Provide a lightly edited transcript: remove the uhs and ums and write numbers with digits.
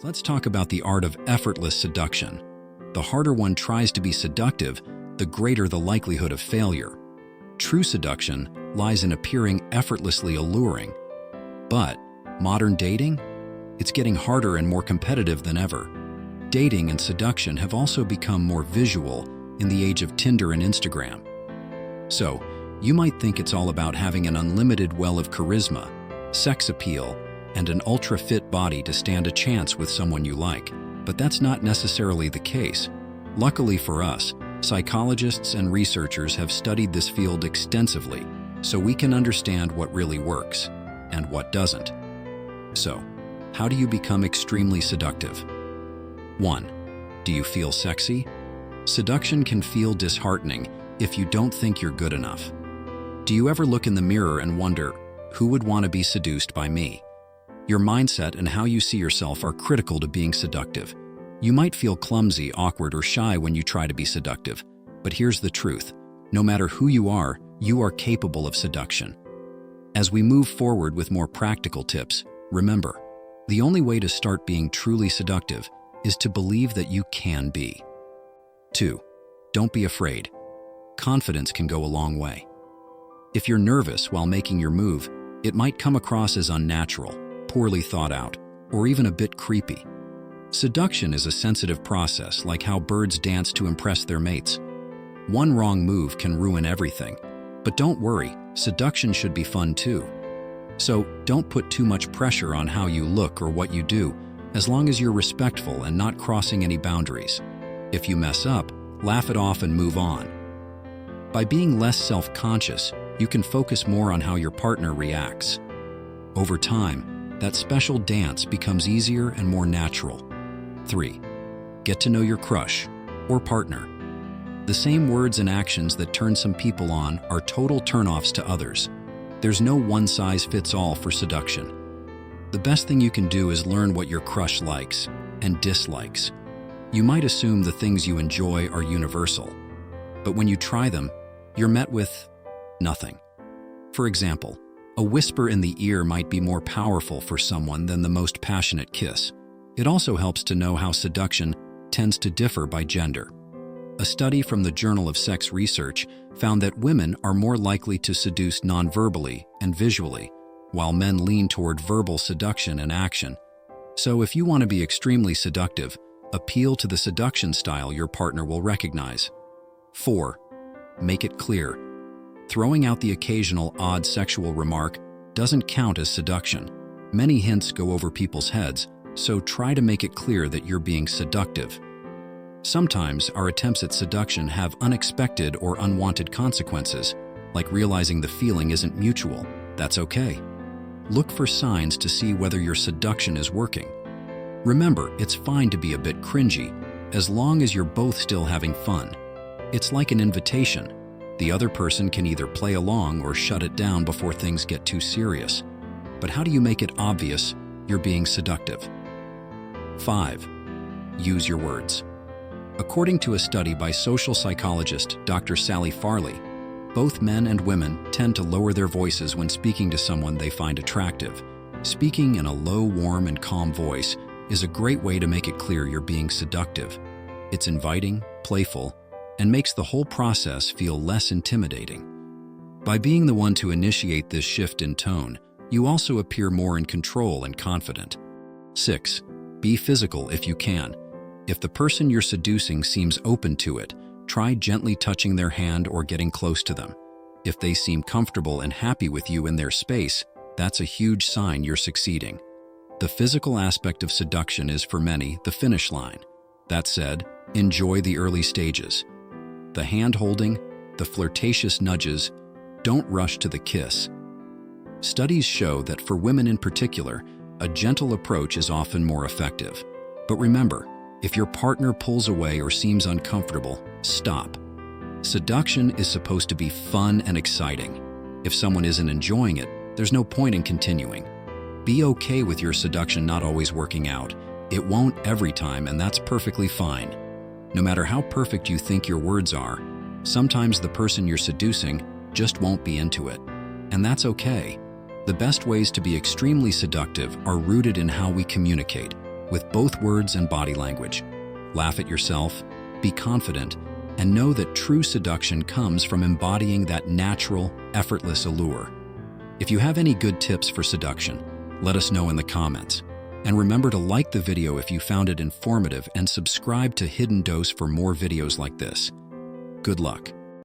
Let's talk about the art of effortless seduction. The harder one tries to be seductive, the greater the likelihood of failure. True seduction lies in appearing effortlessly alluring. But modern dating? It's getting harder and more competitive than ever. Dating and seduction have also become more visual in the age of Tinder and Instagram. So, you might think it's all about having an unlimited well of charisma, sex appeal, and an ultra-fit body to stand a chance with someone you like. But that's not necessarily the case. Luckily for us, psychologists and researchers have studied this field extensively, so we can understand what really works and what doesn't. So, how do you become extremely seductive? 1. Do you feel sexy? Seduction can feel disheartening if you don't think you're good enough. Do you ever look in the mirror and wonder, who would want to be seduced by me? Your mindset and how you see yourself are critical to being seductive. You might feel clumsy, awkward, or shy when you try to be seductive. But here's the truth. No matter who you are capable of seduction. As we move forward with more practical tips, remember, the only way to start being truly seductive is to believe that you can be. 2. Don't be afraid. Confidence can go a long way. If you're nervous while making your move, it might come across as unnatural, poorly thought out, or even a bit creepy. Seduction is a sensitive process, like how birds dance to impress their mates. One wrong move can ruin everything. But don't worry, seduction should be fun too. So don't put too much pressure on how you look or what you do, as long as you're respectful and not crossing any boundaries. If you mess up, laugh it off and move on. By being less self-conscious, you can focus more on how your partner reacts. Over time, that special dance becomes easier and more natural. 3. Get to know your crush or partner. The same words and actions that turn some people on are total turnoffs to others. There's no one-size-fits-all for seduction. The best thing you can do is learn what your crush likes and dislikes. You might assume the things you enjoy are universal, but when you try them, you're met with nothing. For example, a whisper in the ear might be more powerful for someone than the most passionate kiss. It also helps to know how seduction tends to differ by gender. A study from the Journal of Sex Research found that women are more likely to seduce non-verbally and visually, while men lean toward verbal seduction and action. So if you want to be extremely seductive, appeal to the seduction style your partner will recognize. 4. Make it clear. Throwing out the occasional odd sexual remark doesn't count as seduction. Many hints go over people's heads, so try to make it clear that you're being seductive. Sometimes our attempts at seduction have unexpected or unwanted consequences, like realizing the feeling isn't mutual. That's okay. Look for signs to see whether your seduction is working. Remember, it's fine to be a bit cringy, as long as you're both still having fun. It's like an invitation. The other person can either play along or shut it down before things get too serious. But how do you make it obvious you're being seductive? 5. Use your words. According to a study by social psychologist Dr. Sally Farley, both men and women tend to lower their voices when speaking to someone they find attractive. Speaking in a low, warm, and calm voice is a great way to make it clear you're being seductive. It's inviting, playful, and makes the whole process feel less intimidating. By being the one to initiate this shift in tone, you also appear more in control and confident. 6. Be physical if you can. If the person you're seducing seems open to it, try gently touching their hand or getting close to them. If they seem comfortable and happy with you in their space, that's a huge sign you're succeeding. The physical aspect of seduction is, for many, the finish line. That said, enjoy the early stages. The hand-holding, the flirtatious nudges, don't rush to the kiss. Studies show that for women in particular, a gentle approach is often more effective. But remember, if your partner pulls away or seems uncomfortable, stop. Seduction is supposed to be fun and exciting. If someone isn't enjoying it, there's no point in continuing. Be okay with your seduction not always working out. It won't every time, and that's perfectly fine. No matter how perfect you think your words are, sometimes the person you're seducing just won't be into it. And that's okay. The best ways to be extremely seductive are rooted in how we communicate. with both words and body language. Laugh at yourself, be confident, and know that true seduction comes from embodying that natural, effortless allure. If you have any good tips for seduction, let us know in the comments. And remember to like the video if you found it informative and subscribe to Hidden Dose for more videos like this. Good luck.